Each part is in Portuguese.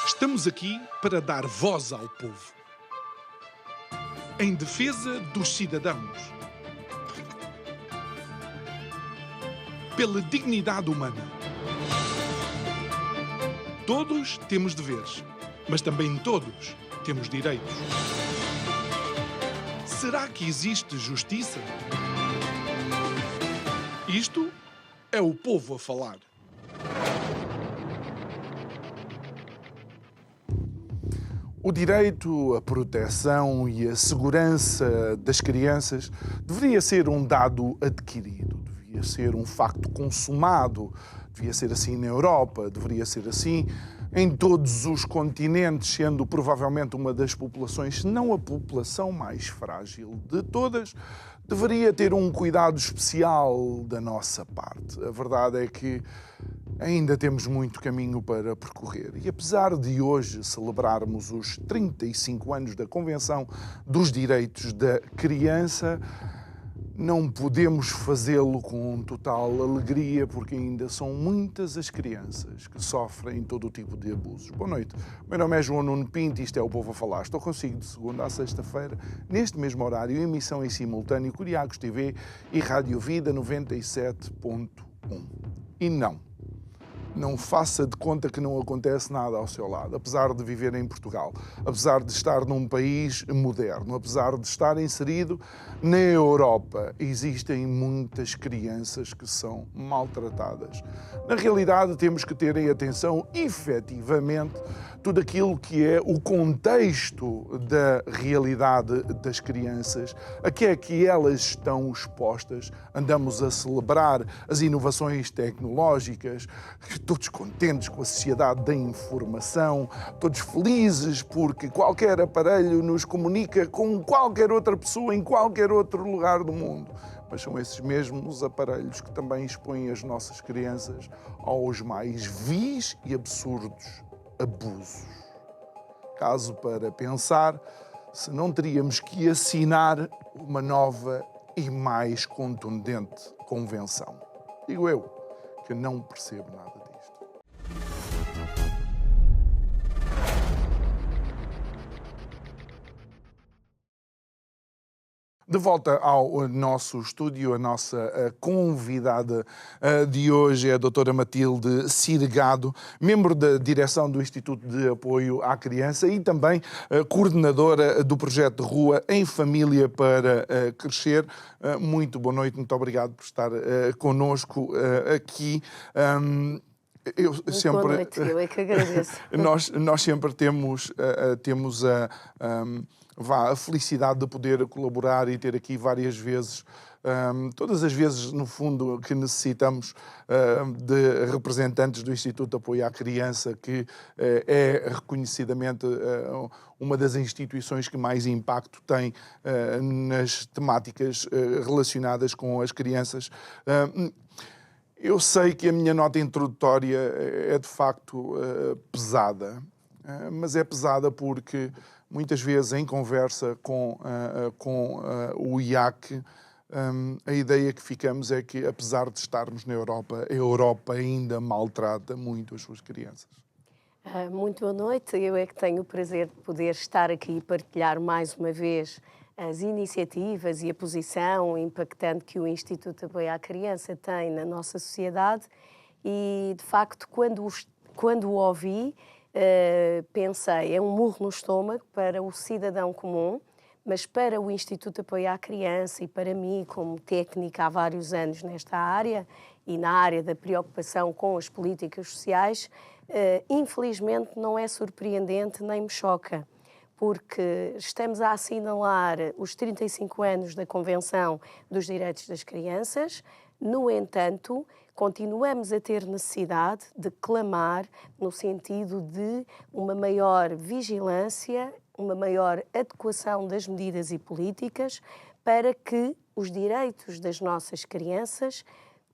Estamos aqui para dar voz ao povo, em defesa dos cidadãos, pela dignidade humana. Todos temos deveres, mas também todos temos direitos. Será que existe justiça? Isto é o povo a falar. O direito à proteção e à segurança das crianças deveria ser um dado adquirido, devia ser um facto consumado, devia ser assim na Europa, deveria ser assim em todos os continentes, sendo provavelmente uma das populações, se não a população mais frágil de todas, deveria ter um cuidado especial da nossa parte. A verdade é que ainda temos muito caminho para percorrer e apesar de hoje celebrarmos os 35 anos da Convenção dos Direitos da Criança, não podemos fazê-lo com total alegria porque ainda são muitas as crianças que sofrem todo o tipo de abusos. Boa noite, meu nome é João Nuno Pinto e isto é o Povo a Falar. Estou consigo de segunda a sexta-feira, neste mesmo horário, emissão em simultâneo, Curiacos TV e Rádio Vida 97.1. E não faça de conta que não acontece nada ao seu lado, apesar de viver em Portugal, apesar de estar num país moderno, apesar de estar inserido na Europa, existem muitas crianças que são maltratadas. Na realidade, temos que ter em atenção, efetivamente, tudo aquilo que é o contexto da realidade das crianças, a que é que elas estão expostas. Andamos a celebrar as inovações tecnológicas, todos contentes com a sociedade da informação, todos felizes porque qualquer aparelho nos comunica com qualquer outra pessoa em qualquer outro lugar do mundo. Mas são esses mesmos aparelhos que também expõem as nossas crianças aos mais vis e absurdos abusos. Caso para pensar se não teríamos que assinar uma nova e mais contundente convenção. Digo eu, que não percebo nada disto. De volta ao nosso estúdio, a nossa convidada de hoje é a doutora Matilde Cirgado, membro da direção do Instituto de Apoio à Criança e também coordenadora do projeto Rua em Família para Crescer. Muito boa noite, muito obrigado por estar connosco aqui. Boa noite, eu é que agradeço. Nós sempre temos a felicidade de poder colaborar e ter aqui várias vezes, todas as vezes, no fundo, que necessitamos de representantes do Instituto de Apoio à Criança, que é reconhecidamente uma das instituições que mais impacto tem nas temáticas relacionadas com as crianças. Eu sei que a minha nota introdutória é de facto pesada, mas é pesada porque muitas vezes em conversa com o IAC, a ideia que ficamos é que apesar de estarmos na Europa, a Europa ainda maltrata muito as suas crianças. Muito boa noite, eu é que tenho o prazer de poder estar aqui e partilhar mais uma vez as iniciativas e a posição impactante que o Instituto de Apoio à Criança tem na nossa sociedade e, de facto, quando o ouvi, pensei, é um murro no estômago para o cidadão comum, mas para o Instituto de Apoio à Criança e para mim, como técnica há vários anos nesta área e na área da preocupação com as políticas sociais, infelizmente não é surpreendente nem me choca, porque estamos a assinalar os 35 anos da Convenção dos Direitos das Crianças. No entanto, continuamos a ter necessidade de clamar no sentido de uma maior vigilância, uma maior adequação das medidas e políticas para que os direitos das nossas crianças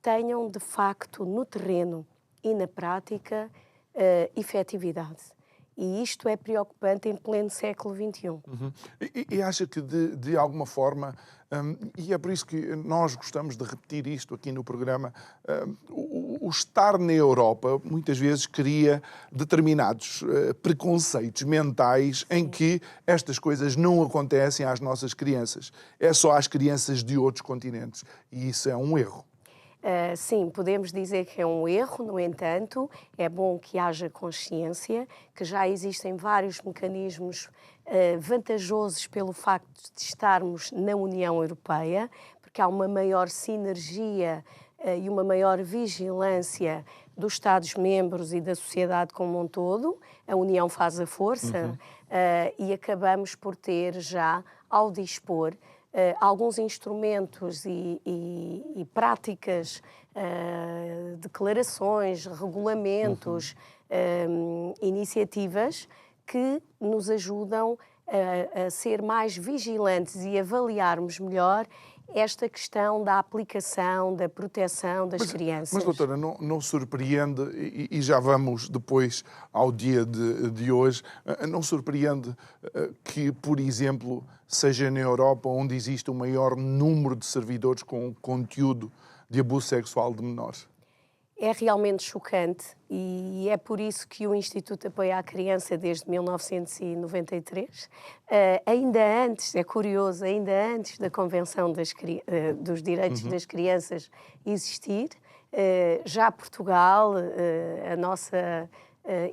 tenham, de facto, no terreno e na prática, efetividade. E isto é preocupante em pleno século XXI. Uhum. E acha que, de alguma forma, e é por isso que nós gostamos de repetir isto aqui no programa, o estar na Europa muitas vezes cria determinados preconceitos mentais em que estas coisas não acontecem às nossas crianças. É só às crianças de outros continentes. E isso é um erro. Sim, podemos dizer que é um erro, no entanto, é bom que haja consciência, que já existem vários mecanismos vantajosos pelo facto de estarmos na União Europeia, porque há uma maior sinergia e uma maior vigilância dos Estados-membros e da sociedade como um todo. A União faz a força e acabamos por ter já, ao dispor, alguns instrumentos e práticas, declarações, regulamentos, iniciativas que nos ajudam a ser mais vigilantes e avaliarmos melhor esta questão da aplicação, da proteção das crianças. Mas, doutora, não surpreende, e já vamos depois ao dia de hoje, não surpreende que, por exemplo, seja na Europa onde existe o maior número de servidores com conteúdo de abuso sexual de menores? É realmente chocante e é por isso que o Instituto de Apoio à Criança, desde 1993, ainda antes, é curioso, ainda antes da Convenção dos Direitos das Crianças existir, já Portugal, a nossa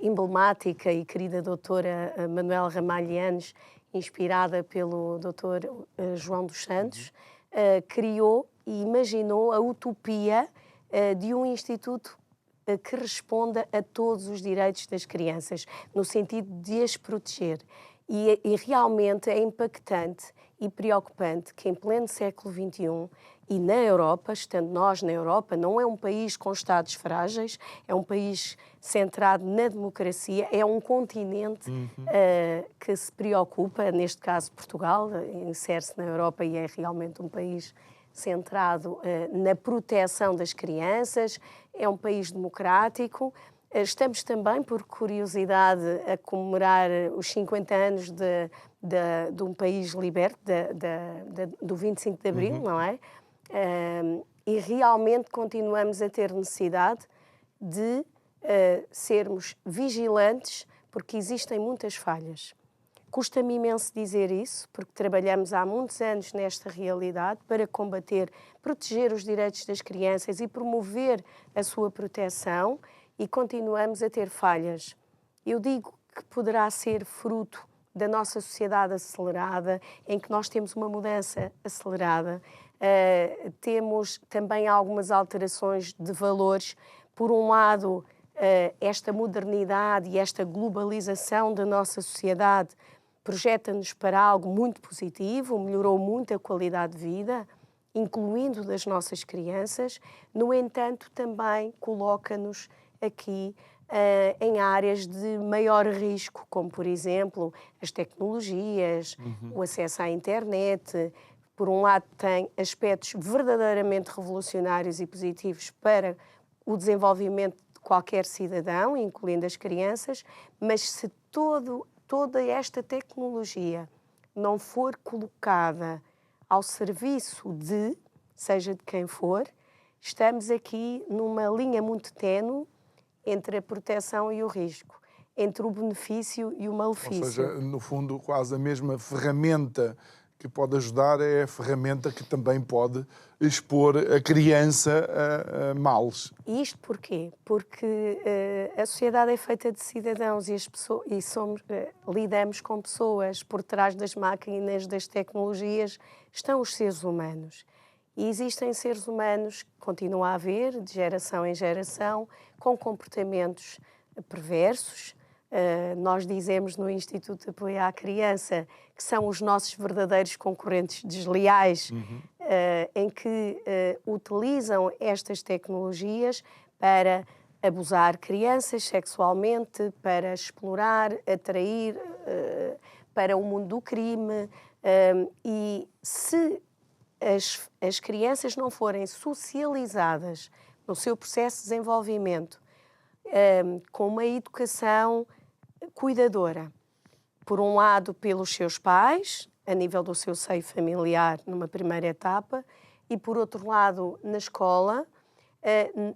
emblemática e querida doutora Manuela Ramalhianes, inspirada pelo doutor João dos Santos, criou e imaginou a utopia de um instituto que responda a todos os direitos das crianças, no sentido de as proteger. E realmente é impactante e preocupante que em pleno século XXI e na Europa, estando nós na Europa, não é um país com Estados frágeis, é um país centrado na democracia, é um continente que se preocupa, neste caso Portugal, insere-se na Europa e é realmente um país centrado na proteção das crianças, é um país democrático. Estamos também, por curiosidade, a comemorar os 50 anos de um país liberto, do 25 de Abril, não é? E realmente continuamos a ter necessidade de sermos vigilantes, porque existem muitas falhas. Custa-me imenso dizer isso, porque trabalhamos há muitos anos nesta realidade para combater, proteger os direitos das crianças e promover a sua proteção, e continuamos a ter falhas. Eu digo que poderá ser fruto da nossa sociedade acelerada, em que nós temos uma mudança acelerada, temos também algumas alterações de valores. Por um lado, esta modernidade e esta globalização da nossa sociedade projeta-nos para algo muito positivo, melhorou muito a qualidade de vida, incluindo das nossas crianças. No entanto, também coloca-nos aqui em áreas de maior risco, como, por exemplo, as tecnologias, o acesso à internet. Por um lado, tem aspectos verdadeiramente revolucionários e positivos para o desenvolvimento de qualquer cidadão, incluindo as crianças, mas se toda esta tecnologia não for colocada ao serviço de, seja de quem for, estamos aqui numa linha muito ténue entre a proteção e o risco, entre o benefício e o malefício. Ou seja, no fundo, quase a mesma ferramenta que pode ajudar é a ferramenta que também pode expor a criança a males. E isto porquê? Porque a sociedade é feita de cidadãos e lidamos com pessoas. Por trás das máquinas, das tecnologias, estão os seres humanos. E existem seres humanos, que continuam a haver, de geração em geração, com comportamentos perversos. Nós dizemos no Instituto de Apoio à Criança que são os nossos verdadeiros concorrentes desleais, em que utilizam estas tecnologias para abusar crianças sexualmente, para explorar, atrair para o mundo do crime. E se as crianças não forem socializadas no seu processo de desenvolvimento com uma educação cuidadora, por um lado pelos seus pais, a nível do seu seio familiar numa primeira etapa, e por outro lado na escola,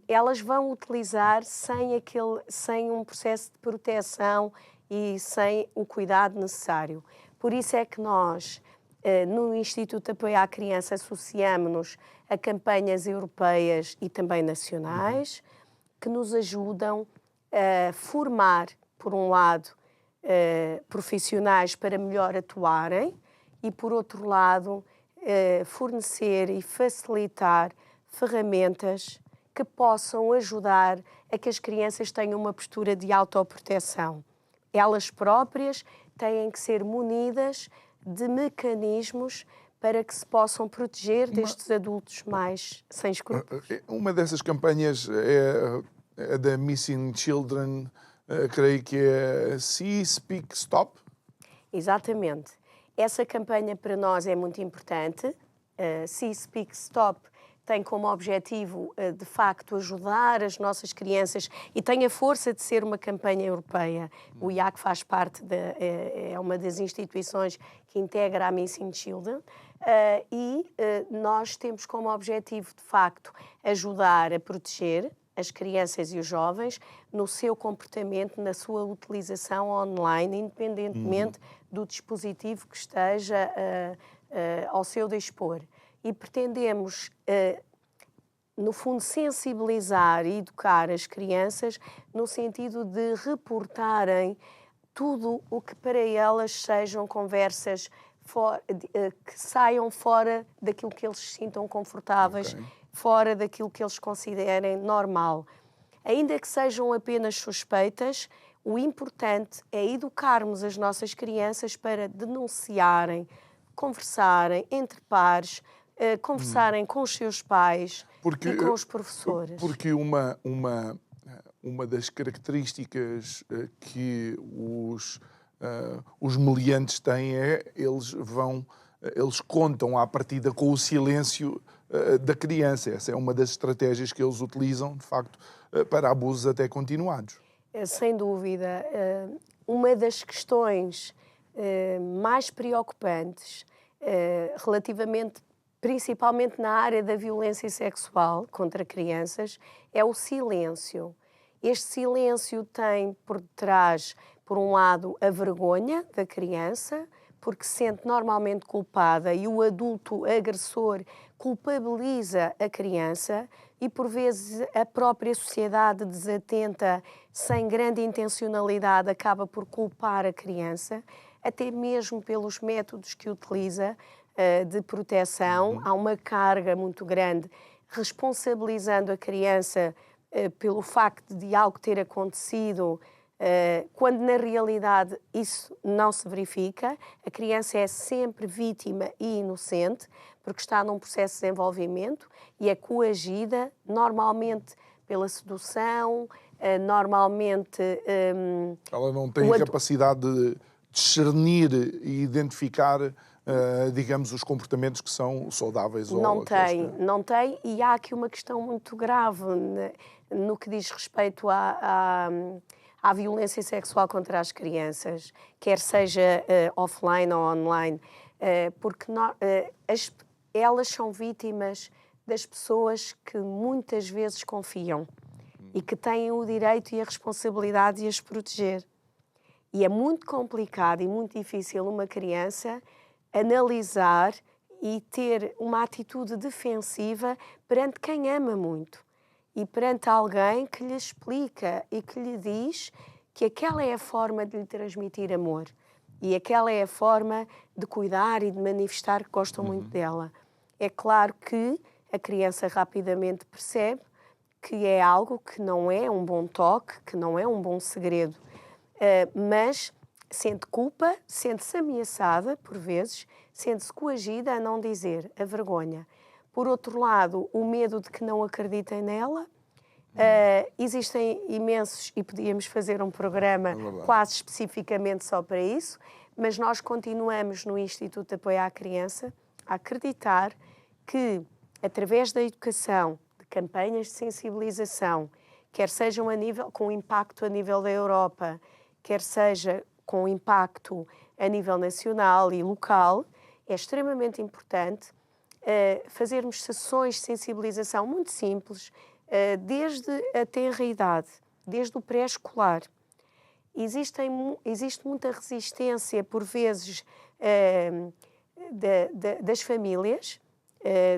elas vão utilizar sem um processo de proteção e sem o cuidado necessário. Por isso é que nós, no Instituto de Apoio à Criança, associamos-nos a campanhas europeias e também nacionais que nos ajudam a formar, por um lado, profissionais para melhor atuarem e, por outro lado, fornecer e facilitar ferramentas que possam ajudar a que as crianças tenham uma postura de autoproteção. Elas próprias têm que ser munidas de mecanismos para que se possam proteger destes adultos mais sem escrúpulos. Uma dessas campanhas é a da Missing Children, creio que é See, Speak, Stop. Exatamente. Essa campanha para nós é muito importante. See, Speak, Stop tem como objetivo, de facto, ajudar as nossas crianças e tem a força de ser uma campanha europeia. O IAC faz parte, é uma das instituições que integra a Missing Children e nós temos como objetivo, de facto, ajudar a proteger as crianças e os jovens no seu comportamento, na sua utilização online, independentemente do dispositivo que esteja ao seu dispor. E pretendemos, no fundo, sensibilizar e educar as crianças no sentido de reportarem tudo o que para elas sejam conversas que saiam fora daquilo que eles se sintam confortáveis, fora daquilo que eles considerem normal. Ainda que sejam apenas suspeitas, o importante é educarmos as nossas crianças para denunciarem, conversarem entre pares, conversarem com os seus pais e com os professores. Porque uma das características que os meliantes têm é eles contam à partida com o silêncio da criança. Essa é uma das estratégias que eles utilizam, de facto, para abusos até continuados. Sem dúvida. Uma das questões mais preocupantes relativamente, principalmente na área da violência sexual contra crianças, é o silêncio. Este silêncio tem por detrás, por um lado, a vergonha da criança, porque se sente normalmente culpada e o adulto agressor culpabiliza a criança e, por vezes, a própria sociedade desatenta, sem grande intencionalidade, acaba por culpar a criança, até mesmo pelos métodos que utiliza de proteção. Há uma carga muito grande responsabilizando a criança pelo facto de algo ter acontecido, quando na realidade isso não se verifica. A criança é sempre vítima e inocente, porque está num processo de desenvolvimento e é coagida, normalmente pela sedução, normalmente... Ela não tem a capacidade de discernir e identificar, digamos, os comportamentos que são saudáveis ou não tem, e há aqui uma questão muito grave no que diz respeito à violência sexual contra as crianças, quer seja offline ou online, porque elas são vítimas das pessoas que muitas vezes confiam e que têm o direito e a responsabilidade de as proteger. E é muito complicado e muito difícil uma criança analisar e ter uma atitude defensiva perante quem ama muito e perante alguém que lhe explica e que lhe diz que aquela é a forma de lhe transmitir amor e aquela é a forma de cuidar e de manifestar que gostam muito dela. É claro que a criança rapidamente percebe que é algo que não é um bom toque, que não é um bom segredo, mas sente culpa, sente-se ameaçada, por vezes, sente-se coagida a não dizer, a vergonha. Por outro lado, o medo de que não acreditem nela. Existem imensos, e podíamos fazer um programa quase especificamente só para isso, mas nós continuamos no Instituto de Apoio à Criança a acreditar que, através da educação, de campanhas de sensibilização, quer sejam com impacto a nível da Europa, quer seja com impacto a nível nacional e local, é extremamente importante fazermos sessões de sensibilização muito simples, desde a tenra idade, desde o pré-escolar. Existe muita resistência, por vezes, das famílias,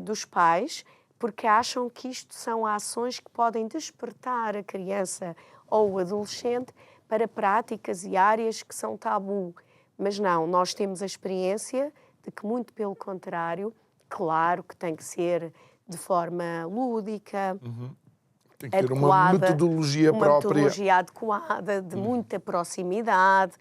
dos pais, porque acham que isto são ações que podem despertar a criança ou o adolescente para práticas e áreas que são tabu. Mas não, nós temos a experiência de que, muito pelo contrário, claro que tem que ser de forma lúdica, Tem que ter adequada, uma metodologia própria. Uma metodologia adequada, de muita proximidade,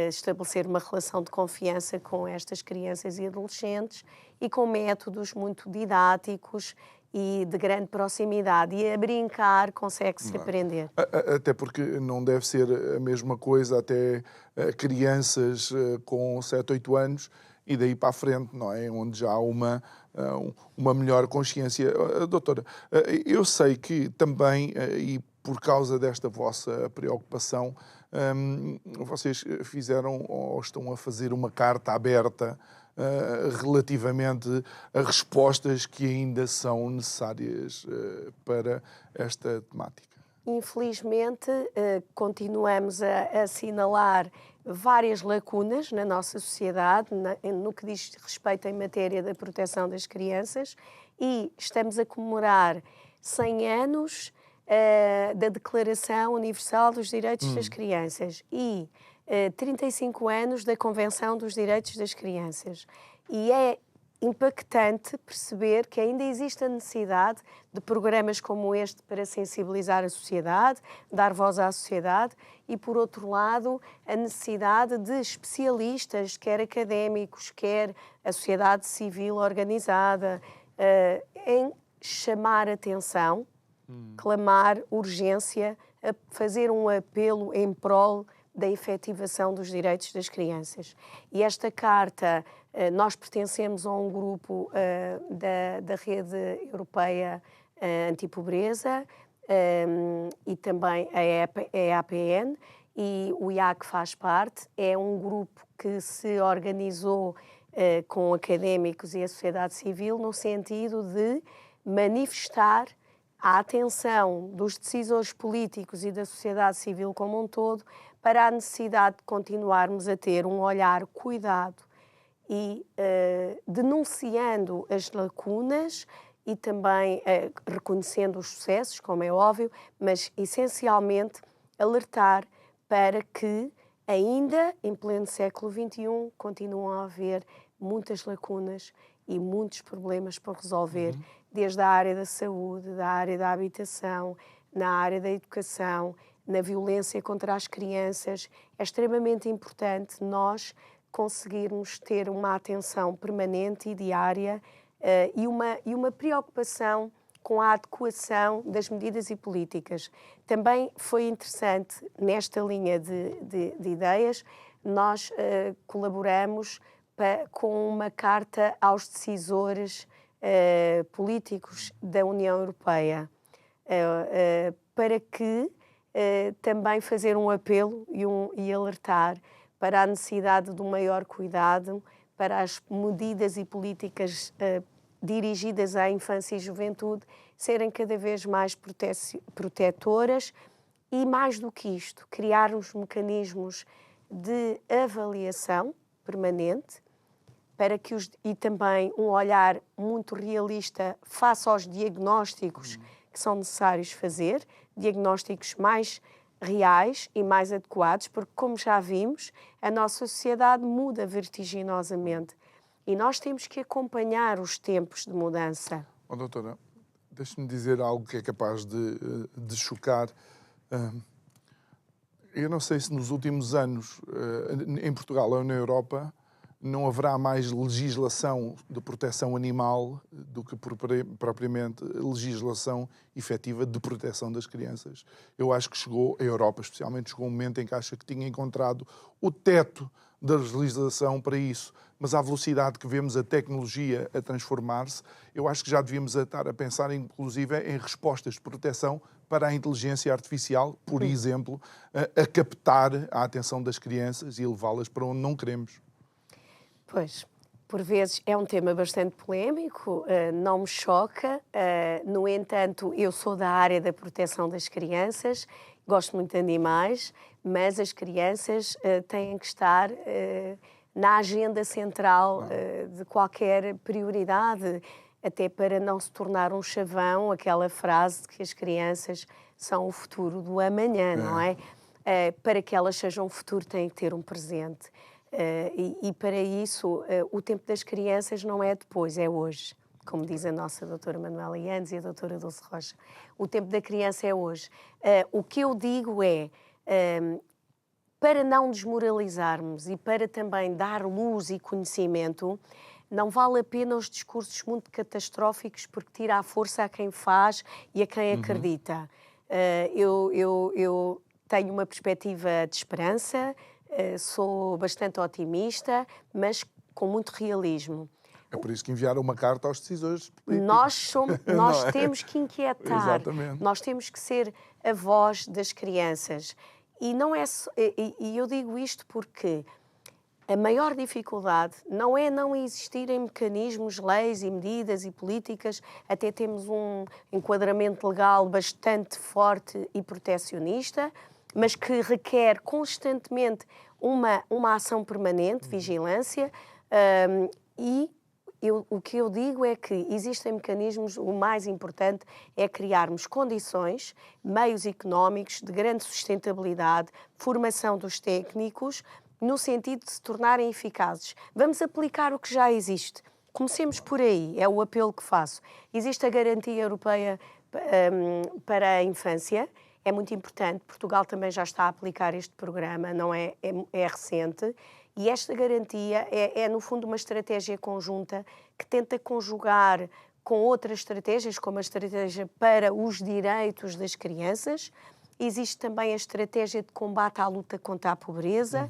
estabelecer uma relação de confiança com estas crianças e adolescentes e com métodos muito didáticos e de grande proximidade. E a brincar consegue-se aprender. Até porque não deve ser a mesma coisa até crianças com 7, 8 anos e daí para a frente, não é? Onde já há uma melhor consciência. Doutora, eu sei que também, e por causa desta vossa preocupação, vocês fizeram ou estão a fazer uma carta aberta relativamente a respostas que ainda são necessárias para esta temática. Infelizmente, continuamos a assinalar várias lacunas na nossa sociedade, no que diz respeito em matéria da proteção das crianças, e estamos a comemorar 100 anos da Declaração Universal dos Direitos das Crianças e 35 anos da Convenção dos Direitos das Crianças. E é impactante perceber que ainda existe a necessidade de programas como este para sensibilizar a sociedade, dar voz à sociedade e, por outro lado, a necessidade de especialistas, quer académicos, quer a sociedade civil organizada, em chamar atenção, clamar urgência, a fazer um apelo em prol da efetivação dos direitos das crianças. E esta carta, nós pertencemos a um grupo da Rede Europeia Antipobreza e também a APN, e o IAC faz parte. É um grupo que se organizou com académicos e a sociedade civil no sentido de manifestar a atenção dos decisores políticos e da sociedade civil como um todo para a necessidade de continuarmos a ter um olhar cuidado e denunciando as lacunas e também reconhecendo os sucessos, como é óbvio, mas essencialmente alertar para que ainda em pleno século XXI continuam a haver muitas lacunas e muitos problemas por resolver, desde a área da saúde, da área da habitação, na área da educação, na violência contra as crianças. É extremamente importante nós conseguirmos ter uma atenção permanente e diária e uma preocupação com a adequação das medidas e políticas. Também foi interessante, nesta linha de ideias, nós colaboramos com uma carta aos decisores políticos da União Europeia, para que também fazer um apelo e alertar para a necessidade de um maior cuidado para as medidas e políticas dirigidas à infância e juventude serem cada vez mais protetoras e, mais do que isto, criarmos mecanismos de avaliação permanente para que e também um olhar muito realista face aos diagnósticos que são necessários fazer, diagnósticos mais reais e mais adequados, porque, como já vimos, a nossa sociedade muda vertiginosamente e nós temos que acompanhar os tempos de mudança. Doutora, deixe-me dizer algo que é capaz de chocar. Eu não sei se nos últimos anos, em Portugal ou na Europa, não haverá mais legislação de proteção animal do que propriamente legislação efetiva de proteção das crianças. Eu acho que a Europa especialmente, chegou um momento em que acha que tinha encontrado o teto da legislação para isso. Mas à velocidade que vemos a tecnologia a transformar-se, eu acho que já devíamos estar a pensar, inclusive, em respostas de proteção para a inteligência artificial, por exemplo, a captar a atenção das crianças e levá-las para onde não queremos. Pois, Por vezes é um tema bastante polémico, não me choca. No entanto, eu sou da área da proteção das crianças, gosto muito de animais, mas as crianças têm que estar na agenda central de qualquer prioridade, até para não se tornar um chavão, aquela frase de que as crianças são o futuro do amanhã, não é? Para que elas sejam um futuro, têm que ter um presente. E para isso, o tempo das crianças não é depois, é hoje. Como diz a nossa doutora Manuela Yanes e a doutora Dulce Rocha. O tempo da criança é hoje. O que eu digo é, para não desmoralizarmos e para também dar luz e conhecimento, não vale a pena os discursos muito catastróficos, porque tira a força a quem faz e a quem acredita. Eu tenho uma perspectiva de esperança, sou bastante otimista, mas com muito realismo. É por isso que enviaram uma carta aos decisores políticos. Nós temos que inquietar, Exatamente. nós temos que ser a voz das crianças. E eu digo isto porque a maior dificuldade não é não existirem mecanismos, leis e medidas e políticas, até temos um enquadramento legal bastante forte e protecionista, mas que requer constantemente uma ação permanente, vigilância, o que eu digo é que existem mecanismos, o mais importante é criarmos condições, meios económicos de grande sustentabilidade, formação dos técnicos, no sentido de se tornarem eficazes. Vamos aplicar o que já existe. Comecemos por aí, é o apelo que faço. Existe a Garantia Europeia para a Infância, é muito importante. Portugal também já está a aplicar este programa, não é recente. E esta garantia é, no fundo, uma estratégia conjunta que tenta conjugar com outras estratégias, como a estratégia para os direitos das crianças. Existe também a estratégia de combate à luta contra a pobreza.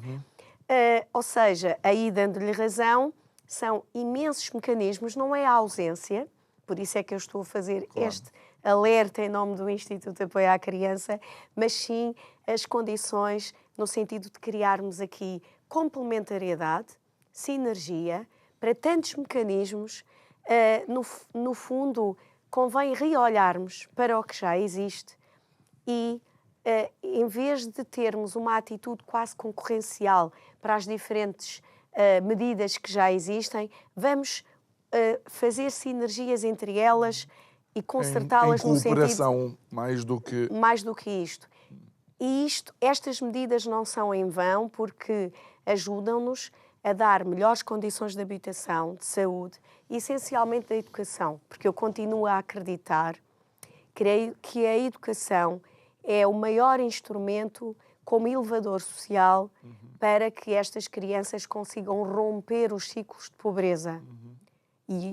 Ou seja, aí dando-lhe razão, são imensos mecanismos, não é a ausência, por isso é que eu estou a fazer este alerta em nome do Instituto de Apoio à Criança, mas sim as condições no sentido de criarmos aqui complementariedade, sinergia, para tantos mecanismos. No fundo, convém reolharmos para o que já existe e, em vez de termos uma atitude quase concorrencial para as diferentes medidas que já existem, vamos fazer sinergias entre elas e concertá-las no sentido... Em cooperação, mais do que isto. E estas medidas não são em vão, porque ajudam-nos a dar melhores condições de habitação, de saúde e, essencialmente, da educação. Porque eu continuo a acreditar, creio que a educação é o maior instrumento como elevador social para que estas crianças consigam romper os ciclos de pobreza.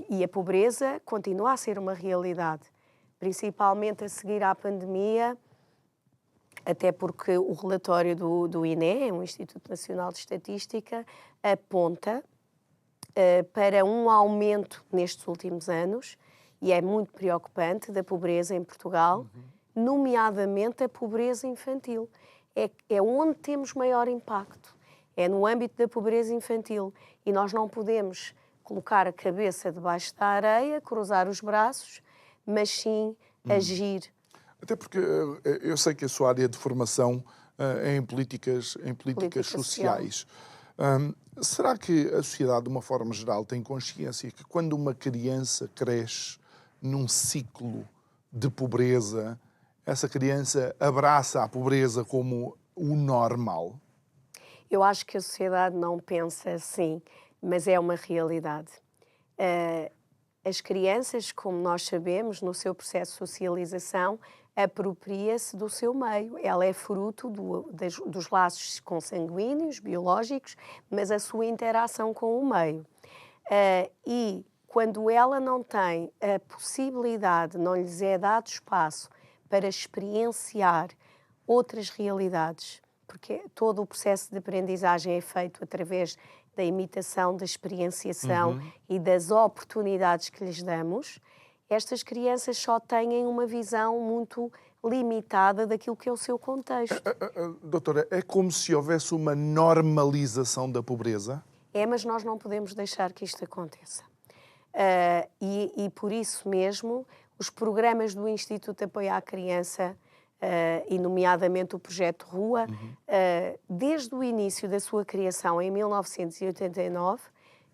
E a pobreza continua a ser uma realidade, principalmente a seguir à pandemia, até porque o relatório do INE, o Instituto Nacional de Estatística, aponta para um aumento nestes últimos anos, e é muito preocupante, da pobreza em Portugal, nomeadamente a pobreza infantil. É onde temos maior impacto, é no âmbito da pobreza infantil, e nós não podemos colocar a cabeça debaixo da areia, cruzar os braços, mas sim agir. Até porque eu sei que a sua área de formação é em políticas sociais. Será que a sociedade, de uma forma geral, tem consciência que quando uma criança cresce num ciclo de pobreza, essa criança abraça a pobreza como o normal? Eu acho que a sociedade não pensa assim, mas é uma realidade. As crianças, como nós sabemos, no seu processo de socialização, apropria-se do seu meio. Ela é fruto dos laços consanguíneos, biológicos, mas a sua interação com o meio. E quando ela não tem a possibilidade, não lhes é dado espaço para experienciar outras realidades, porque todo o processo de aprendizagem é feito através da imitação, da experienciação e das oportunidades que lhes damos, estas crianças só têm uma visão muito limitada daquilo que é o seu contexto. Doutora, é como se houvesse uma normalização da pobreza? mas nós não podemos deixar que isto aconteça. E por isso mesmo, os programas do Instituto de Apoio à Criança, e nomeadamente o Projeto Rua, desde o início da sua criação, em 1989,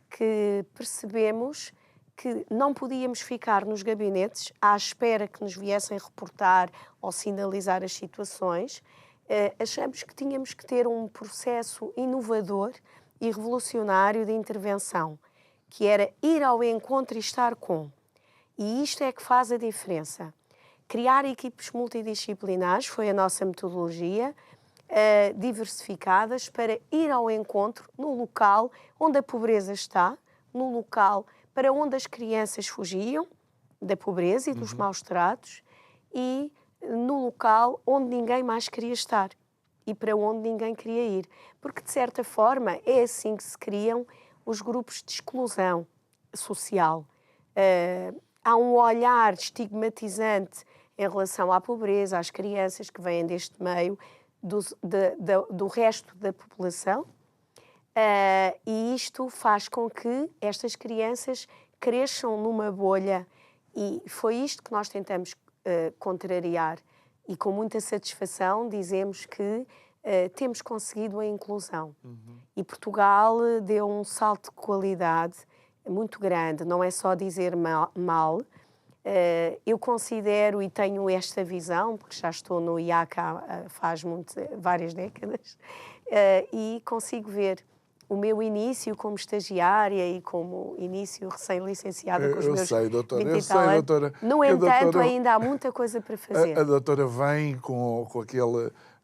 que percebemos que não podíamos ficar nos gabinetes à espera que nos viessem reportar ou sinalizar as situações. Achamos que tínhamos que ter um processo inovador e revolucionário de intervenção, que era ir ao encontro e estar com. E isto é que faz a diferença. Criar equipes multidisciplinares foi a nossa metodologia, diversificadas, para ir ao encontro no local onde a pobreza está, no local para onde as crianças fugiam da pobreza e dos maus tratos, e no local onde ninguém mais queria estar e para onde ninguém queria ir. Porque, de certa forma, é assim que se criam os grupos de exclusão social. Há um olhar estigmatizante em relação à pobreza, às crianças que vêm deste meio, do resto da população, e isto faz com que estas crianças cresçam numa bolha, e foi isto que nós tentamos contrariar, e com muita satisfação dizemos que temos conseguido a inclusão. E Portugal deu um salto de qualidade muito grande, não é só dizer mal. Eu considero e tenho esta visão, porque já estou no IAC faz várias décadas, e consigo ver o meu início como estagiária e como início recém-licenciada com os meus 20 e tal anos. No entanto, ainda há muita coisa para fazer. A doutora vem com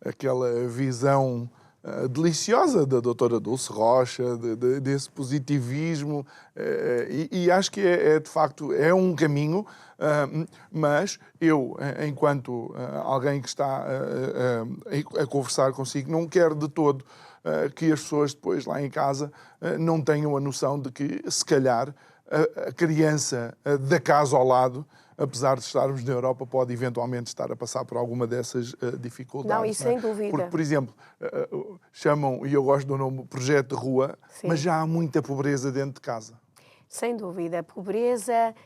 aquela visão deliciosa da doutora Dulce Rocha, desse positivismo, e acho que de facto é um caminho, mas eu, enquanto alguém que está a conversar consigo, não quero de todo que as pessoas depois lá em casa não tenham a noção de que, se calhar, a criança da casa ao lado, apesar de estarmos na Europa, pode eventualmente estar a passar por alguma dessas dificuldades. Não, e sem dúvida. Porque, por exemplo, chamam, e eu gosto do nome, Projeto Rua, sim, mas já há muita pobreza dentro de casa. Sem dúvida. Pobreza,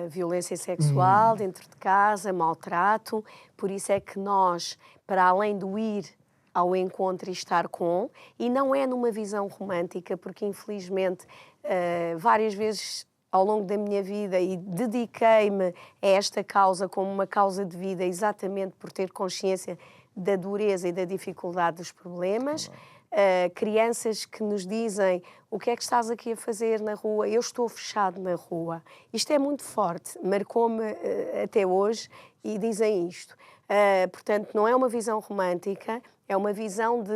violência sexual dentro de casa, maltrato. Por isso é que nós, para além do ir ao encontro e estar com, e não é numa visão romântica, porque infelizmente várias vezes ao longo da minha vida, e dediquei-me a esta causa como uma causa de vida, exatamente por ter consciência da dureza e da dificuldade dos problemas. Crianças que nos dizem: o que é que estás aqui a fazer na rua? Eu estou fechado na rua. Isto é muito forte, marcou-me até hoje, e dizem isto. Portanto, não é uma visão romântica, é uma visão de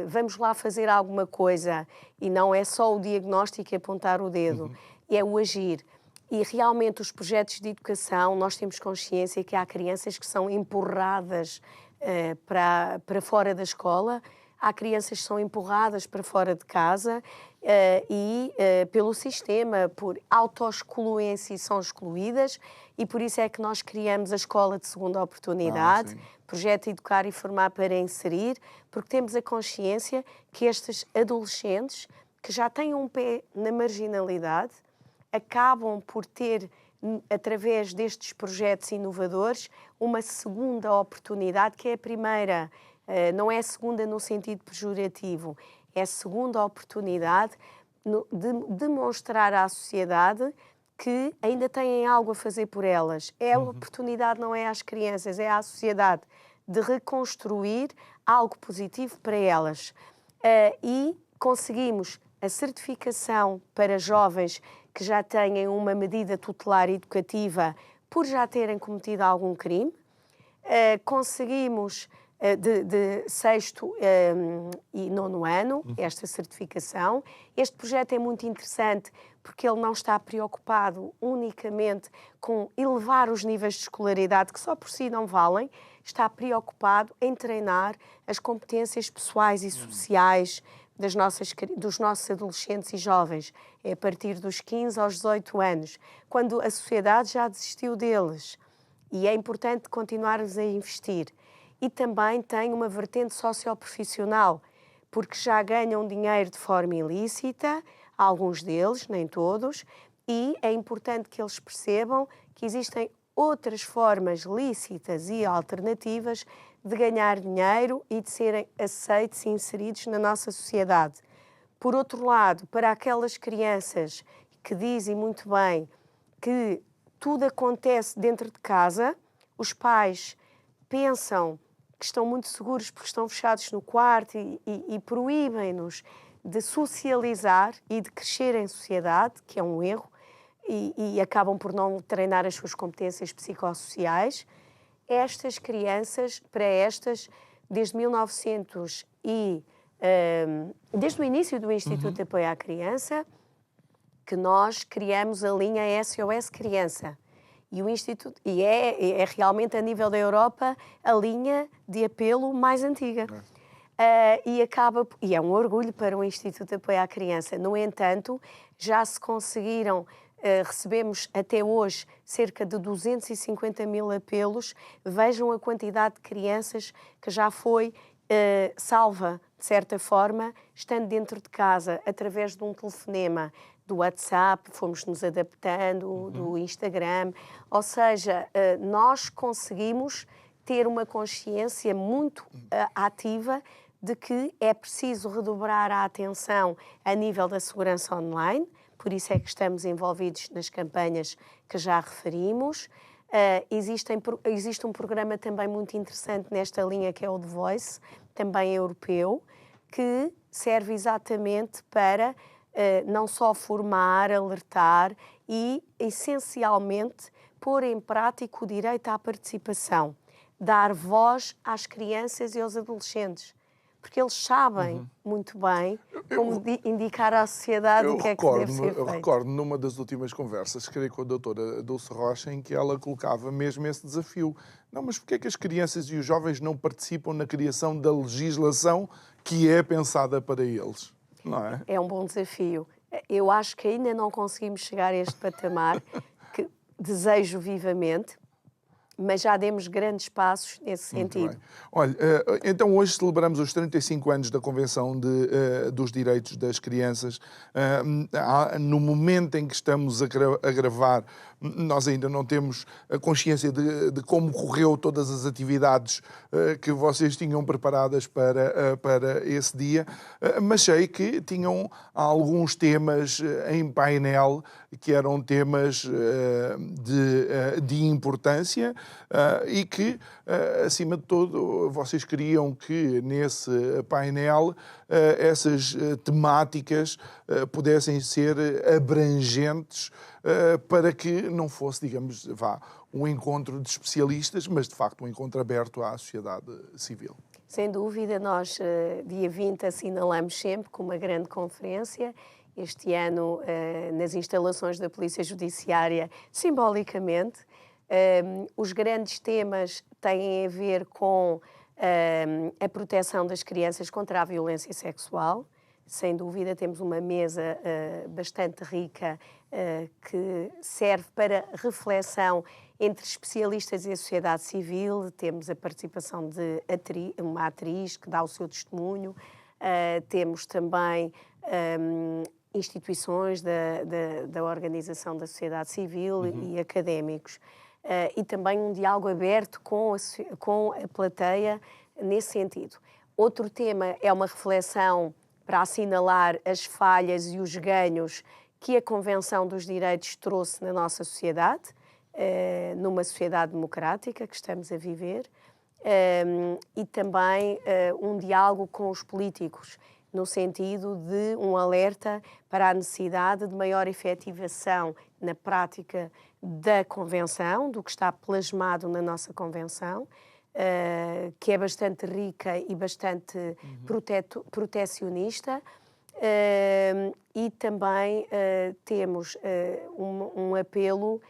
vamos lá fazer alguma coisa, e não é só o diagnóstico e apontar o dedo, é o agir. E realmente os projetos de educação, nós temos consciência que há crianças que são empurradas para fora da escola, há crianças que são empurradas para fora de casa pelo sistema, por autoexcluência, são excluídas, e por isso é que nós criamos a Escola de Segunda Oportunidade, projeto Educar e Formar para Inserir, porque temos a consciência que estes adolescentes que já têm um pé na marginalidade acabam por ter, através destes projetos inovadores, uma segunda oportunidade, que é a primeira. Não é segunda no sentido pejorativo, é a segunda oportunidade de demonstrar à sociedade que ainda têm algo a fazer por elas. É a oportunidade, não é às crianças, é à sociedade, de reconstruir algo positivo para elas. E conseguimos a certificação para jovens que já têm uma medida tutelar educativa por já terem cometido algum crime. Conseguimos de 6º e 9º ano esta certificação. Este projeto é muito interessante porque ele não está preocupado unicamente com elevar os níveis de escolaridade, que só por si não valem, está preocupado em treinar as competências pessoais e sociais dos nossos adolescentes e jovens. É a partir dos 15 aos 18 anos, quando a sociedade já desistiu deles. E é importante continuarmos a investir. E também tem uma vertente socioprofissional, porque já ganham dinheiro de forma ilícita, alguns deles, nem todos, e é importante que eles percebam que existem outras formas lícitas e alternativas de ganhar dinheiro e de serem aceitos e inseridos na nossa sociedade. Por outro lado, para aquelas crianças que dizem muito bem que tudo acontece dentro de casa, os pais pensam que estão muito seguros porque estão fechados no quarto e proíbem-nos de socializar e de crescer em sociedade, que é um erro, e acabam por não treinar as suas competências psicossociais. Estas crianças, para estas, desde 1900 desde o início do Instituto de Apoio à Criança, que nós criamos a linha SOS Criança. E o Instituto, é realmente, a nível da Europa, a linha de apelo mais antiga. E é um orgulho para o Instituto de Apoio à Criança. No entanto, já se conseguiram, recebemos até hoje cerca de 250 mil apelos. Vejam a quantidade de crianças que já foi salva, de certa forma, estando dentro de casa, através de um telefonema, do WhatsApp, fomos nos adaptando, do Instagram. Ou seja, nós conseguimos ter uma consciência muito ativa de que é preciso redobrar a atenção a nível da segurança online, por isso é que estamos envolvidos nas campanhas que já referimos. Existe um programa também muito interessante nesta linha, que é o The Voice, também europeu, que serve exatamente para não só formar, alertar e, essencialmente, pôr em prática o direito à participação, dar voz às crianças e aos adolescentes, porque eles sabem muito bem como indicar à sociedade o que é que deve ser feito. Eu recordo, numa das últimas conversas, creio com a doutora Dulce Rocha, em que ela colocava mesmo esse desafio. Não, mas porquê é que as crianças e os jovens não participam na criação da legislação que é pensada para eles? Não é? É um bom desafio. Eu acho que ainda não conseguimos chegar a este patamar, que desejo vivamente, mas já demos grandes passos nesse sentido. Olha, então hoje celebramos os 35 anos da Convenção dos Direitos das Crianças. No momento em que estamos a gravar, nós ainda não temos a consciência de como correu todas as atividades que vocês tinham preparadas para esse dia, mas sei que tinham alguns temas em painel que eram temas de importância e que, acima de tudo, vocês queriam que nesse painel essas temáticas pudessem ser abrangentes para que não fosse, digamos, um encontro de especialistas, mas de facto um encontro aberto à sociedade civil. Sem dúvida, nós dia 20 assinalamos sempre com uma grande conferência. Este ano, nas instalações da Polícia Judiciária, simbolicamente. Os grandes temas têm a ver com a proteção das crianças contra a violência sexual. Sem dúvida, temos uma mesa bastante rica que serve para reflexão entre especialistas e a sociedade civil. Temos a participação de uma atriz que dá o seu testemunho. Temos também instituições da organização da sociedade civil e académicos. E também um diálogo aberto com a plateia nesse sentido. Outro tema é uma reflexão para assinalar as falhas e os ganhos que a Convenção dos Direitos trouxe na nossa sociedade, numa sociedade democrática que estamos a viver, e também um diálogo com os políticos, no sentido de um alerta para a necessidade de maior efetivação na prática da Convenção, do que está plasmado na nossa Convenção, que é bastante rica e bastante protecionista. E também temos um apelo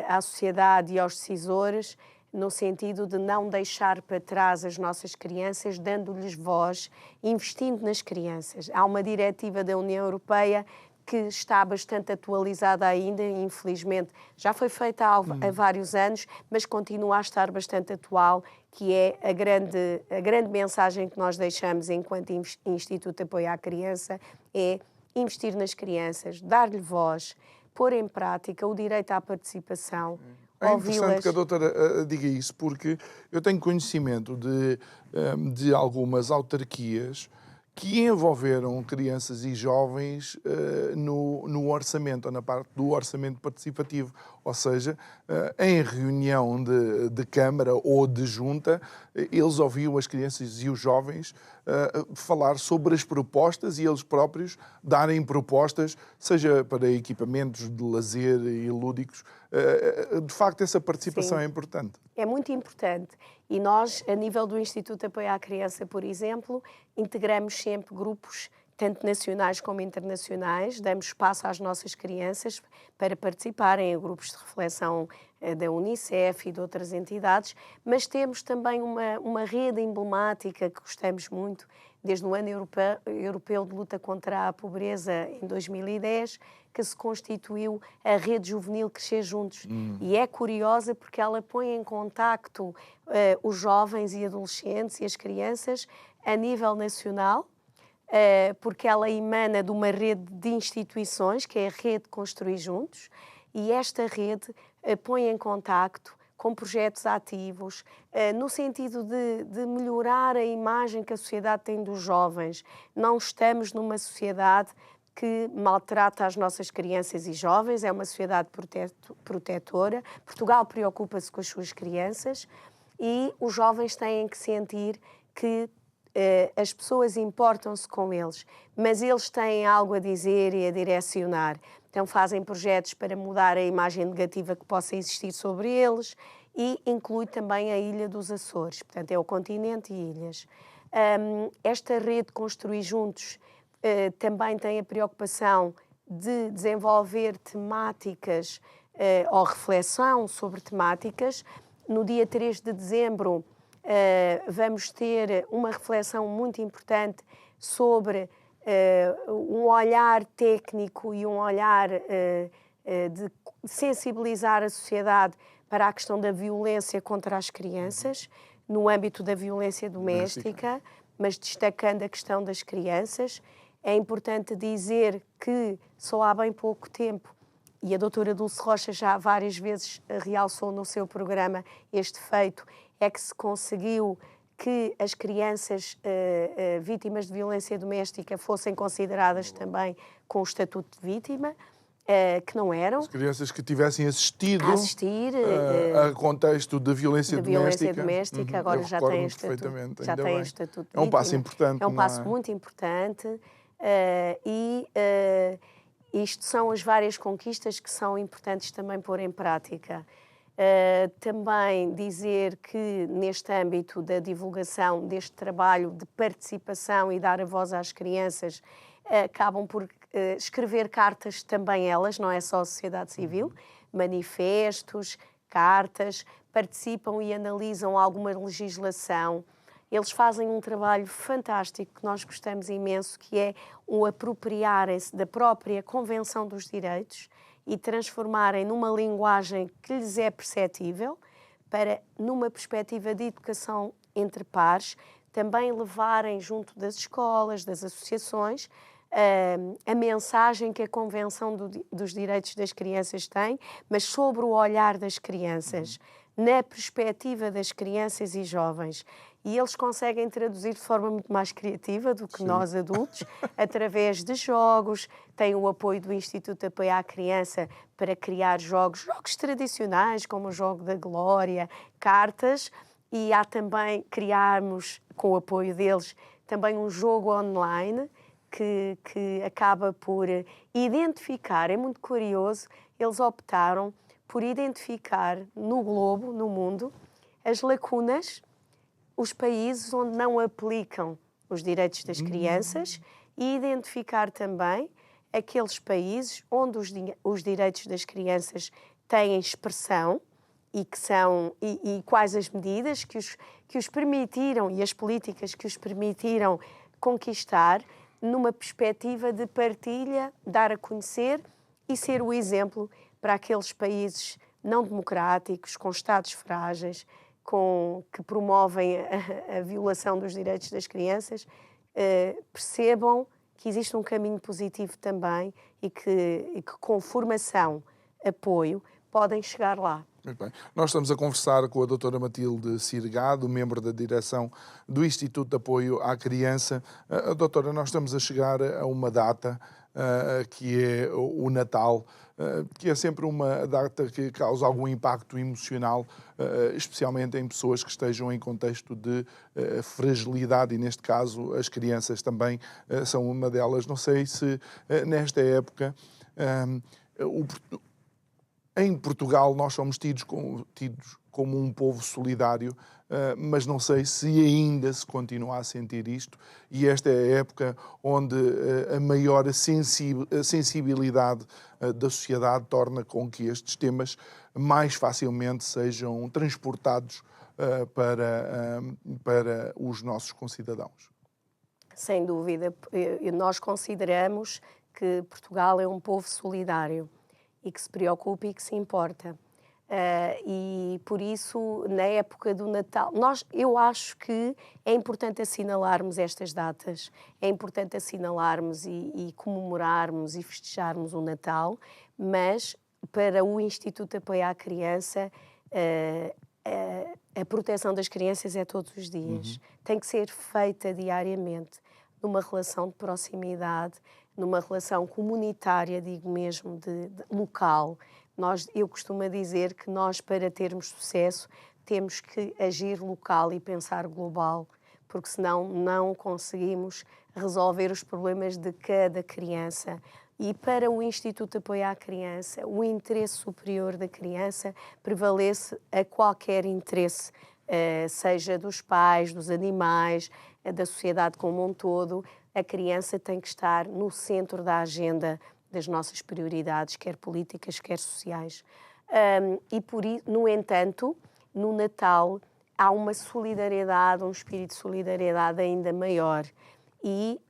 à sociedade e aos decisores, no sentido de não deixar para trás as nossas crianças, dando-lhes voz, investindo nas crianças. Há uma diretiva da União Europeia que está bastante atualizada ainda, infelizmente. Já foi feita há vários anos, mas continua a estar bastante atual, que é a grande mensagem que nós deixamos enquanto Instituto de Apoio à Criança, é investir nas crianças, dar-lhe voz, pôr em prática o direito à participação, É interessante que a doutora diga isso, porque eu tenho conhecimento de algumas autarquias que envolveram crianças e jovens no orçamento, ou na parte do orçamento participativo. Ou seja, em reunião de Câmara ou de Junta, eles ouviam as crianças e os jovens falar sobre as propostas e eles próprios darem propostas, seja para equipamentos de lazer e lúdicos. De facto, essa participação Sim. é importante. É muito importante. E nós, a nível do Instituto de Apoio à Criança, por exemplo, integramos sempre grupos, tanto nacionais como internacionais, damos espaço às nossas crianças para participarem em grupos de reflexão da Unicef e de outras entidades, mas temos também uma rede emblemática que gostamos muito, desde o Ano Europeu de Luta contra a Pobreza, em 2010, que se constituiu a Rede Juvenil Crescer Juntos. E é curiosa porque ela põe em contacto os jovens e adolescentes e as crianças a nível nacional, porque ela emana de uma rede de instituições, que é a Rede Construir Juntos, e esta rede põe em contacto com projetos ativos, no sentido de melhorar a imagem que a sociedade tem dos jovens. Não estamos numa sociedade que maltrata as nossas crianças e jovens, é uma sociedade protetora. Portugal preocupa-se com as suas crianças e os jovens têm que sentir que as pessoas importam-se com eles, mas eles têm algo a dizer e a direcionar. Então fazem projetos para mudar a imagem negativa que possa existir sobre eles e inclui também a Ilha dos Açores, portanto é o continente e ilhas. Esta rede Construir Juntos também tem a preocupação de desenvolver temáticas ou reflexão sobre temáticas. No dia 3 de dezembro vamos ter uma reflexão muito importante sobre um olhar técnico e um olhar de sensibilizar a sociedade para a questão da violência contra as crianças, no âmbito da violência doméstica, mas destacando a questão das crianças. É importante dizer que só há bem pouco tempo, e a doutora Dulce Rocha já várias vezes realçou no seu programa este feito, é que se conseguiu que as crianças vítimas de violência doméstica fossem consideradas também com o estatuto de vítima, que não eram. As crianças que tivessem assistido a contexto de violência doméstica, agora já têm estatuto de vítima. É um passo importante. É um passo muito importante e isto são as várias conquistas que são importantes também pôr em prática. Também dizer que neste âmbito da divulgação deste trabalho de participação e dar a voz às crianças, acabam por escrever cartas também elas, não é só a sociedade civil, manifestos, cartas, participam e analisam alguma legislação. Eles fazem um trabalho fantástico que nós gostamos imenso, que é o apropriarem-se da própria Convenção dos Direitos e transformarem numa linguagem que lhes é perceptível, para, numa perspectiva de educação entre pares, também levarem junto das escolas, das associações, a mensagem que a Convenção dos Direitos das Crianças tem, mas sobre o olhar das crianças, na perspectiva das crianças e jovens. E eles conseguem traduzir de forma muito mais criativa do que nós adultos, através de jogos. Têm o apoio do Instituto de Apoio à Criança para criar jogos tradicionais, como o Jogo da Glória, cartas, e há também, criarmos, com o apoio deles, também um jogo online que acaba por identificar, é muito curioso, eles optaram por identificar no globo, no mundo, as lacunas, os países onde não aplicam os direitos das crianças e identificar também aqueles países onde os direitos das crianças têm expressão e quais as medidas que os permitiram e as políticas que os permitiram conquistar, numa perspectiva de partilha, dar a conhecer e ser o exemplo para aqueles países não democráticos, com Estados frágeis, que promovem a violação dos direitos das crianças, percebam que existe um caminho positivo também e que com formação, apoio, podem chegar lá. Muito bem. Nós estamos a conversar com a doutora Matilde Sirgado, membro da direção do Instituto de Apoio à Criança. Doutora, nós estamos a chegar a uma data que é o Natal, que é sempre uma data que causa algum impacto emocional, especialmente em pessoas que estejam em contexto de fragilidade, e neste caso as crianças também são uma delas. Não sei se nesta época em Portugal nós somos tidos como um povo solidário, mas não sei se ainda se continua a sentir isto, e esta é a época onde a maior sensibilidade da sociedade torna com que estes temas mais facilmente sejam transportados para os nossos concidadãos. Sem dúvida, nós consideramos que Portugal é um povo solidário e que se preocupa e que se importa. E por isso, na época do Natal, eu acho que é importante assinalarmos estas datas, é importante assinalarmos e comemorarmos e festejarmos o Natal, mas para o Instituto de Apoio à Criança, a proteção das crianças é todos os dias. Tem que ser feita diariamente, numa relação de proximidade, numa relação comunitária, digo mesmo, de local. Eu costumo dizer que nós, para termos sucesso, temos que agir local e pensar global, porque senão não conseguimos resolver os problemas de cada criança. E para o Instituto de Apoio à Criança, o interesse superior da criança prevalece a qualquer interesse, seja dos pais, dos animais, da sociedade como um todo. A criança tem que estar no centro da agenda das nossas prioridades, quer políticas, quer sociais. No entanto, no Natal há uma solidariedade, um espírito de solidariedade ainda maior. E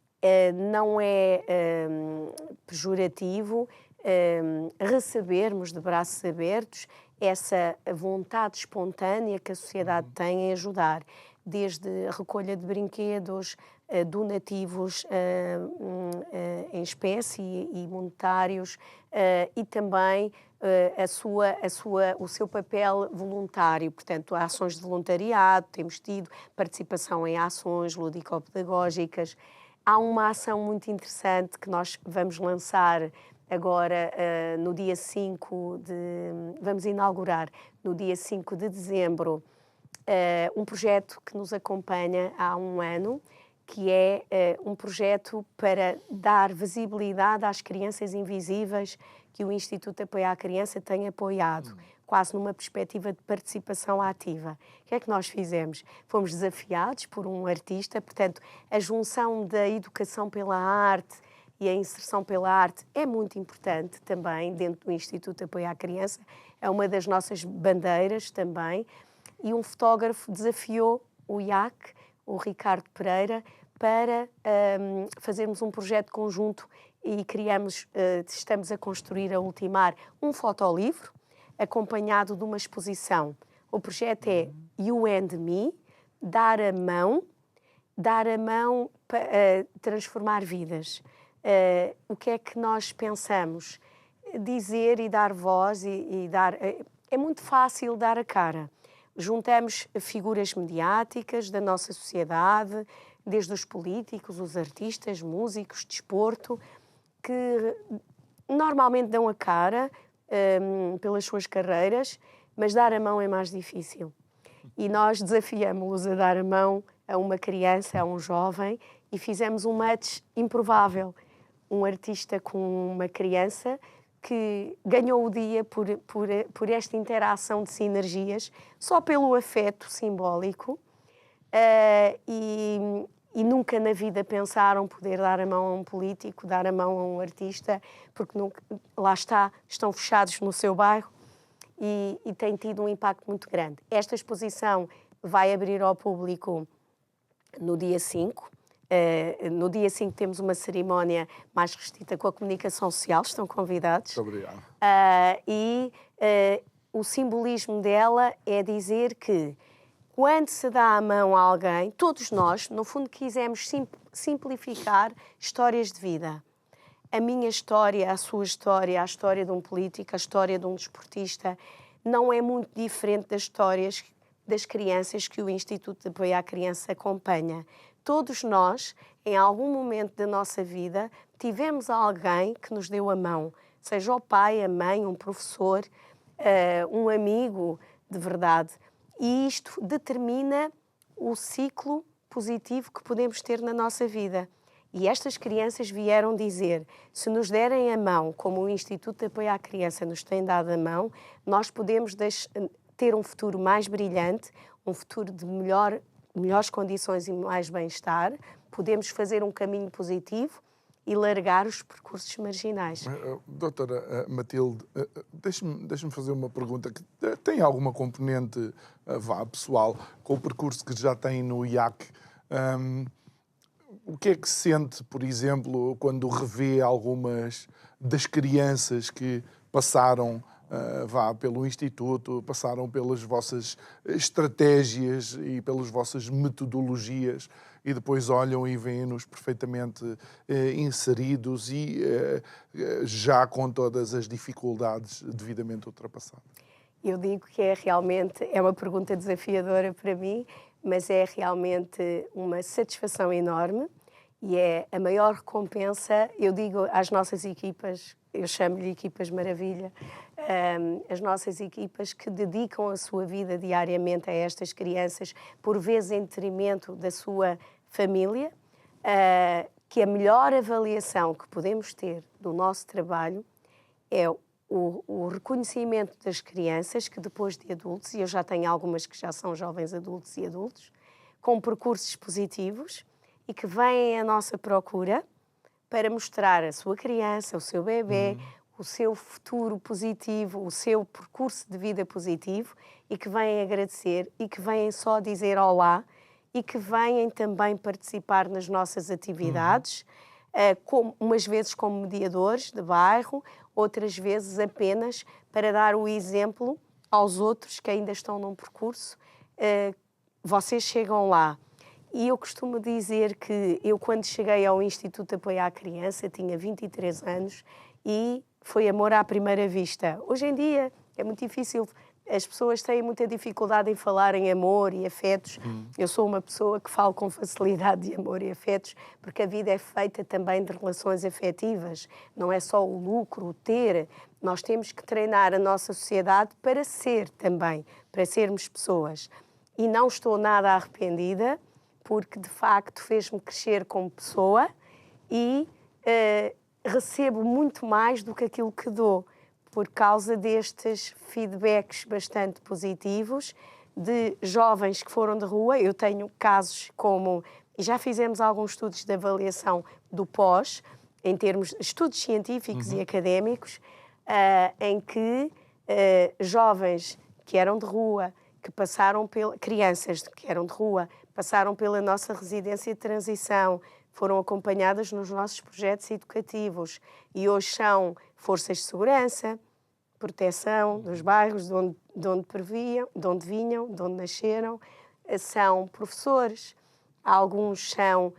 não é pejorativo recebermos de braços abertos essa vontade espontânea que a sociedade tem em ajudar, desde a recolha de brinquedos, donativos em espécie e monetários, e também o seu papel voluntário. Portanto, ações de voluntariado, temos tido participação em ações lúdico-pedagógicas. Há uma ação muito interessante que nós vamos lançar agora no dia 5 vamos inaugurar no dia 5 de dezembro, um projeto que nos acompanha há um ano, que é um projeto para dar visibilidade às crianças invisíveis que o Instituto de Apoio à Criança tem apoiado, quase numa perspectiva de participação ativa. O que é que nós fizemos? Fomos desafiados por um artista, portanto, a junção da educação pela arte e a inserção pela arte é muito importante também dentro do Instituto de Apoio à Criança, é uma das nossas bandeiras também, e um fotógrafo desafiou o IAC, o Ricardo Pereira, para fazermos um projeto conjunto e estamos a construir, a ultimar, um fotolivro acompanhado de uma exposição. O projeto é You and Me, dar a mão para transformar vidas. O que é que nós pensamos? Dizer e dar voz e dar... É muito fácil dar a cara. Juntamos figuras mediáticas da nossa sociedade, desde os políticos, os artistas, músicos, desporto, que normalmente dão a cara pelas suas carreiras, mas dar a mão é mais difícil. E nós desafiamos-los a dar a mão a uma criança, a um jovem, e fizemos um match improvável. Um artista com uma criança que ganhou o dia por esta interação de sinergias, só pelo afeto simbólico, e nunca na vida pensaram poder dar a mão a um político, dar a mão a um artista, porque nunca, lá estão fechados no seu bairro, e tem tido um impacto muito grande. Esta exposição vai abrir ao público no dia 5, No dia 5 temos uma cerimónia mais restrita com a comunicação social, estão convidados. Muito obrigado. O simbolismo dela é dizer que, quando se dá a mão a alguém, todos nós, no fundo, quisemos simplificar histórias de vida. A minha história, a sua história, a história de um político, a história de um desportista, não é muito diferente das histórias das crianças que o Instituto de Apoio à Criança acompanha. Todos nós, em algum momento da nossa vida, tivemos alguém que nos deu a mão, seja o pai, a mãe, um professor, um amigo de verdade. E isto determina o ciclo positivo que podemos ter na nossa vida. E estas crianças vieram dizer, se nos derem a mão, como o Instituto de Apoio à Criança nos tem dado a mão, nós podemos ter um futuro mais brilhante, um futuro de melhores condições e mais bem-estar, podemos fazer um caminho positivo e largar os percursos marginais. Doutora Matilde, deixe-me fazer uma pergunta que tem alguma componente pessoal, com o percurso que já tem no IAC. O que é que sente, por exemplo, quando revê algumas das crianças que passaram pelo Instituto, passaram pelas vossas estratégias e pelas vossas metodologias e depois olham e veem-nos perfeitamente inseridos e já com todas as dificuldades devidamente ultrapassadas? Eu digo que é uma pergunta desafiadora para mim, mas é realmente uma satisfação enorme e é a maior recompensa. Eu digo às nossas equipas, eu chamo-lhe equipas maravilha, as nossas equipas que dedicam a sua vida diariamente a estas crianças, por vezes em detrimento da sua família, que a melhor avaliação que podemos ter do nosso trabalho é o reconhecimento das crianças que depois de adultos, e eu já tenho algumas que já são jovens adultos e adultos, com percursos positivos e que vêm à nossa procura para mostrar a sua criança, o seu bebê, o seu futuro positivo, o seu percurso de vida positivo e que vêm agradecer e que vêm só dizer olá e que vêm também participar nas nossas atividades, umas vezes como mediadores de bairro, outras vezes apenas para dar o exemplo aos outros que ainda estão num percurso. Vocês chegam lá. E eu costumo dizer que eu, quando cheguei ao Instituto de Apoio à Criança, tinha 23 anos e foi amor à primeira vista. Hoje em dia é muito difícil, as pessoas têm muita dificuldade em falar em amor e afetos. Eu sou uma pessoa que falo com facilidade de amor e afetos, porque a vida é feita também de relações afetivas. Não é só o lucro, o ter. Nós temos que treinar a nossa sociedade para ser também, para sermos pessoas. E não estou nada arrependida, porque de facto fez-me crescer como pessoa e recebo muito mais do que aquilo que dou, por causa destes feedbacks bastante positivos de jovens que foram de rua. Eu tenho casos como, e já fizemos alguns estudos de avaliação do pós, em termos de estudos científicos e académicos, em que jovens que eram de rua, crianças que eram de rua, passaram pela nossa residência de transição, foram acompanhadas nos nossos projetos educativos e hoje são forças de segurança, proteção dos bairros de onde vinham, de onde nasceram, são professores, alguns são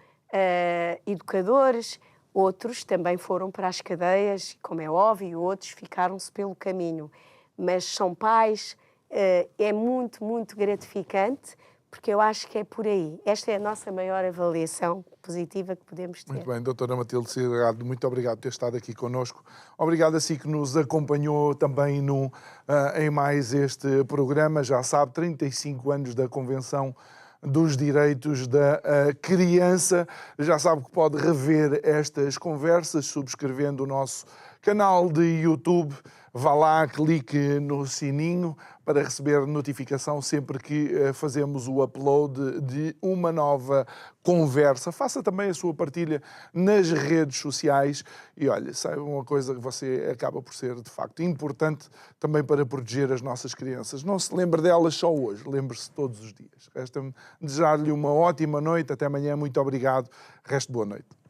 educadores, outros também foram para as cadeias, como é óbvio, outros ficaram-se pelo caminho, mas são pais. É muito, muito gratificante, porque eu acho que é por aí. Esta é a nossa maior avaliação positiva que podemos ter. Muito bem, doutora Matilde Cidade, muito obrigado por ter estado aqui connosco. Obrigado a si que nos acompanhou também em mais este programa. Já sabe, 35 anos da Convenção dos Direitos da Criança. Já sabe que pode rever estas conversas subscrevendo o nosso canal de YouTube. Vá lá, clique no sininho para receber notificação sempre que fazemos o upload de uma nova conversa. Faça também a sua partilha nas redes sociais e, olha, saiba uma coisa que você acaba por ser, de facto, importante também para proteger as nossas crianças. Não se lembre delas só hoje, lembre-se todos os dias. Resta-me desejar-lhe uma ótima noite. Até amanhã. Muito obrigado. Resto boa noite.